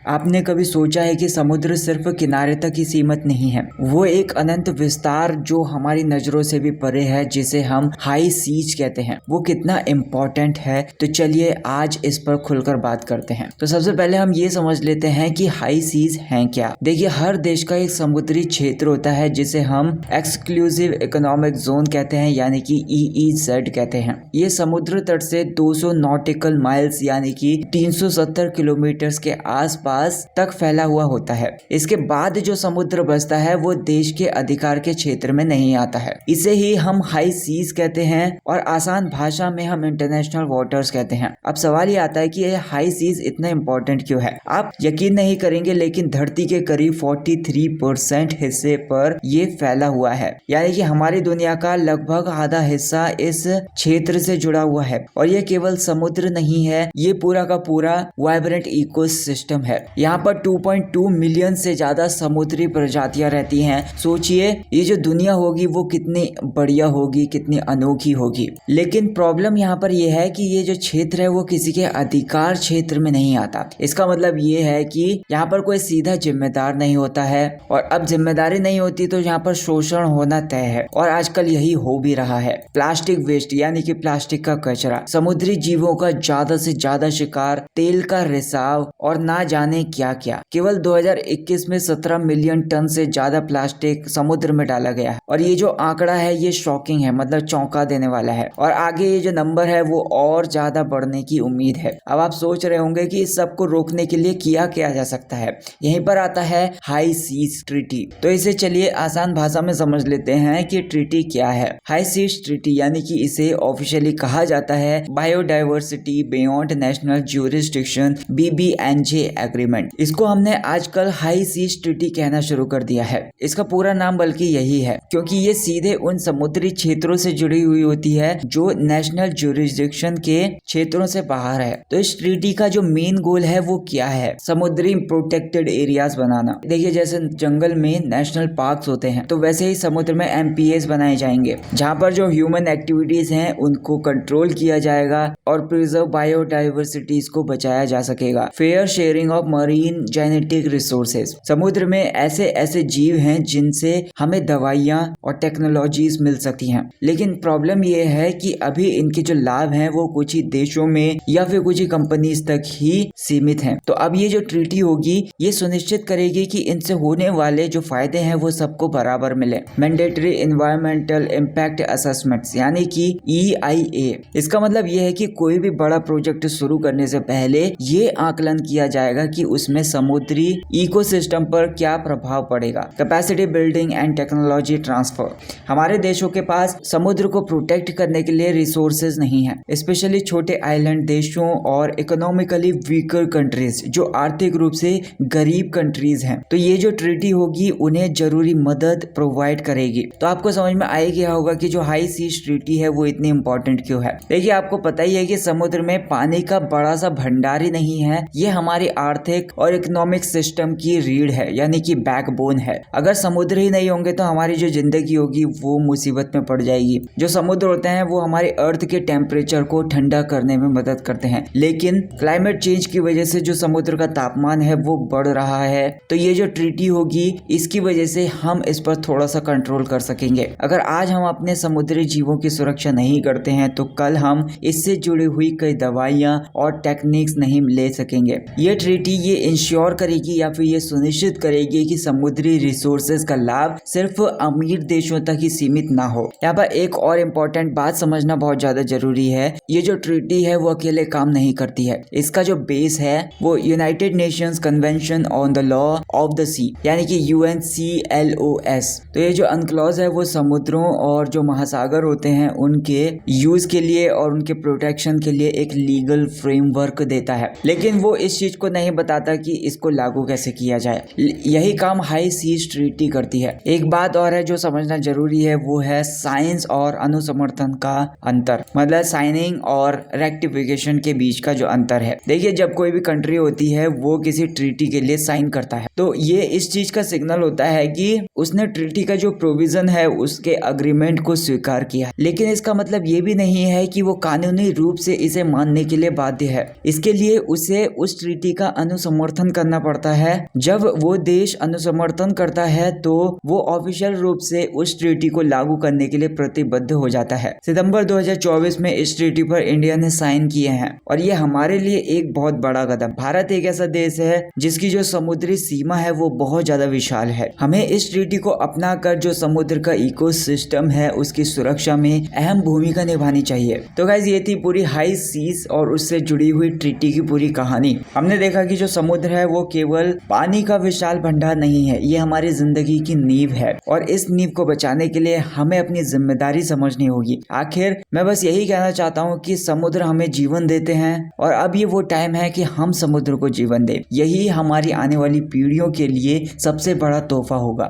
आपने कभी सोचा है कि समुद्र सिर्फ किनारे तक ही सीमित नहीं है, वो एक अनंत विस्तार जो हमारी नजरों से भी परे है, जिसे हम हाई सीज कहते हैं, वो कितना इम्पोर्टेंट है। तो चलिए आज इस पर खुलकर बात करते हैं। तो सबसे पहले हम ये समझ लेते हैं कि हाई सीज हैं क्या। देखिए, हर देश का एक समुद्री क्षेत्र होता है जिसे हम एक्सक्लूसिव इकोनॉमिक जोन कहते हैं, यानी कि EEZ कहते हैं। ये समुद्र तट से 200 नॉटिकल माइल्स यानी कि 370 किलोमीटर के आसपास तक फैला हुआ होता है। इसके बाद जो समुद्र बचता है वो देश के अधिकार के क्षेत्र में नहीं आता है। इसे ही हम हाई सीज कहते हैं और आसान भाषा में हम इंटरनेशनल वाटर्स कहते हैं। अब सवाल ये आता है कि ये हाई सीज इतना इम्पोर्टेंट क्यों है। आप यकीन नहीं करेंगे, लेकिन धरती के करीब 43% हिस्से पर ये फैला हुआ है, यानी कि हमारी दुनिया का लगभग आधा हिस्सा इस क्षेत्र से जुड़ा हुआ है। और ये केवल समुद्र नहीं है, ये पूरा का पूरा वाइब्रेंट इकोसिस्टम है। यहाँ पर 2.2 मिलियन से ज्यादा समुद्री प्रजातियां रहती हैं। सोचिए ये जो दुनिया होगी वो कितनी बढ़िया होगी, कितनी अनोखी होगी। लेकिन प्रॉब्लम यहाँ पर यह है कि ये जो क्षेत्र है वो किसी के अधिकार क्षेत्र में नहीं आता। इसका मतलब ये है कि यहाँ पर कोई सीधा जिम्मेदार नहीं होता है, और अब जिम्मेदारी नहीं होती तो यहाँ पर शोषण होना तय है, और आजकल यही हो भी रहा है। प्लास्टिक वेस्ट यानी कि प्लास्टिक का कचरा, समुद्री जीवों का ज्यादा से ज्यादा शिकार, तेल का रिसाव और ना जाने क्या क्या। केवल 2021 में 17 मिलियन टन से ज्यादा प्लास्टिक समुद्र में डाला गया है, और ये जो आंकड़ा है ये शॉकिंग है, मतलब चौंका देने वाला है। और आगे ये जो नंबर है वो और ज्यादा बढ़ने की उम्मीद है। अब आप सोच रहे होंगे कि इस सब को रोकने के लिए किया जा सकता है। यहीं पर आता है हाई सीज ट्रीटी। तो इसे चलिए आसान भाषा में समझ लेते हैं कि ट्रीटी क्या है। हाई सीज ट्रीटी यानी कि इसे ऑफिशियली कहा जाता है biodiversity beyond national jurisdiction BBNJ agreement. इसको हमने आजकल हाई सीज ट्रीटी कहना शुरू कर दिया है। इसका पूरा नाम बल्कि यही है, क्योंकि ये सीधे उन समुद्री क्षेत्रों से जुड़ी हुई होती है जो नेशनल ज्यूरिसडिक्शन के क्षेत्रों से बाहर है। तो इस ट्रीटी का जो मेन गोल है वो क्या है? समुद्री प्रोटेक्टेड एरियाज बनाना। देखिए, जैसे जंगल में नेशनल पार्क्स होते हैं, तो वैसे ही समुद्र में MPAs बनाए जाएंगे, जहाँ पर जो ह्यूमन एक्टिविटीज हैं उनको कंट्रोल किया जाएगा और प्रिजर्व बायोडाइवर्सिटीज को बचाया जा सकेगा। Fair sharing of marine genetic resources. समुद्र में ऐसे ऐसे जीव हैं जिनसे हमें दवाइयाँ और टेक्नोलॉजीज मिल सकती हैं, लेकिन प्रॉब्लम ये है कि अभी इनके जो लाभ हैं वो कुछ ही देशों में या फिर कुछ ही कंपनीज तक ही सीमित हैं। तो अब ये जो ट्रीटी होगी ये सुनिश्चित करेगी कि इनसे होने वाले जो फायदे हैं वो सबको बराबर मिले। मैंडेटरी एनवायरमेंटल इम्पैक्ट असेसमेंट्स यानी कि EIA। इसका मतलब ये है कि कोई भी बड़ा प्रोजेक्ट शुरू करने से पहले ये आकलन किया जाएगा कि उसमें समुद्री इकोसिस्टम पर क्या प्रभाव पड़ेगा। Capacity building and technology transfer. हमारे देशों के पास समुद्र को प्रोटेक्ट करने के लिए रिसोर्सेज नहीं है, स्पेशली छोटे आइलैंड देशों और इकोनॉमिकली वीकर कंट्रीज जो आर्थिक रूप से गरीब कंट्रीज हैं। तो ये जो ट्रीटी होगी उन्हें जरूरी मदद प्रोवाइड करेगी। तो आपको समझ में आ गया होगा कि जो हाई सीज ट्रीटी है वो इतनी इंपॉर्टेंट क्यों है। देखिए, आपको पता ही है कि समुद्र में पानी का बड़ा सा भंडार ही नहीं है, ये हमारी आर्थिक और इकोनॉमिक सिस्टम की रीढ़ है, यानी कि बैकबोन है। अगर समुद्र ही नहीं होंगे तो हमारी जो जिंदगी होगी वो मुसीबत में पड़ जाएगी। जो समुद्र होते हैं वो हमारे अर्थ के टेम्परेचर को ठंडा करने में मदद करते हैं, लेकिन क्लाइमेट चेंज की वजह से जो समुद्र का तापमान है वो बढ़ रहा है। तो ये जो ट्रीटी होगी इसकी वजह से हम इस पर थोड़ा सा कंट्रोल कर सकेंगे। अगर आज हम अपने समुद्री जीवों की सुरक्षा नहीं करते हैं तो कल हम इससे जुड़ी हुई कई दवाइयां और टेक्निक्स नहीं ले सकेंगे। ये ट्रीटी ये इंश्योर करेगी या फिर ये सुनिश्चित करेगी कि समुद्री रिसोर्सेज का लाभ सिर्फ अमीर देशों तक ही सीमित ना हो। यहाँ पर एक और इम्पोर्टेंट बात समझना बहुत ज्यादा जरूरी है। ये जो ट्रीटी है वो अकेले काम नहीं करती है। इसका जो बेस है वो United Nations Convention on the Law of the Sea यानी कि UNCLOS। तो ये जो अनक्लॉज है वो समुद्रों और जो महासागर होते हैं उनके यूज के लिए और उनके प्रोटेक्शन के लिए एक लीगल फ्रेमवर्क देता है, लेकिन वो इस चीज को नहीं बताता कि इसको लागू कैसे किया जाए। यही काम हाई सीज ट्रीटी करती है। एक बात और है जो समझना जरूरी है, वो है साइंस और अनुसमर्थन का अंतर, मतलब साइनिंग और रेक्टिफिकेशन के बीच का जो अंतर है। देखिए, जब कोई भी कंट्री होती है वो किसी ट्रीटी के लिए साइन करता है तो ये इस चीज का सिग्नल होता है कि उसने ट्रीटी का जो प्रोविजन है उसके अग्रीमेंट को स्वीकार किया, लेकिन इसका मतलब ये भी नहीं है कि वो कानूनी रूप से इसे मानने के लिए बाध्य है। इसके लिए उसे उस ट्रीटी का अनुसमर्थन करना पड़ता है। जब वो देश अनुसमर्थन करता है तो वो ऑफिशियल रूप से उस ट्रीटी को लागू करने के लिए प्रतिबद्ध हो जाता है। सितंबर 2024 में इस ट्रीटी पर इंडिया ने साइन किए हैं और ये हमारे लिए एक बहुत बड़ा कदम। भारत एक ऐसा देश है जिसकी जो समुद्री सीमा है वो बहुत ज्यादा विशाल है। हमें इस ट्रीटी को अपना कर जो समुद्र का इकोसिस्टम है उसकी सुरक्षा में अहम भूमिका निभानी चाहिए। तो गाइस ये थी पूरी हाई सीज और उससे जुड़ी हुई ट्रीटी की पूरी कहानी। हमने देखा कि जो समुद्र है वो केवल पानी का विशाल भंडार नहीं है, ये हमारी जिंदगी की नींव है और इस नींव को बचाने के लिए हमें अपनी जिम्मेदारी समझनी होगी। आखिर मैं बस यही कहना चाहता हूँ कि समुद्र हमें जीवन देते हैं और अब ये वो टाइम है कि हम समुद्र को जीवन दें। यही हमारी आने वाली पीढ़ियों के लिए सबसे बड़ा तोहफा होगा।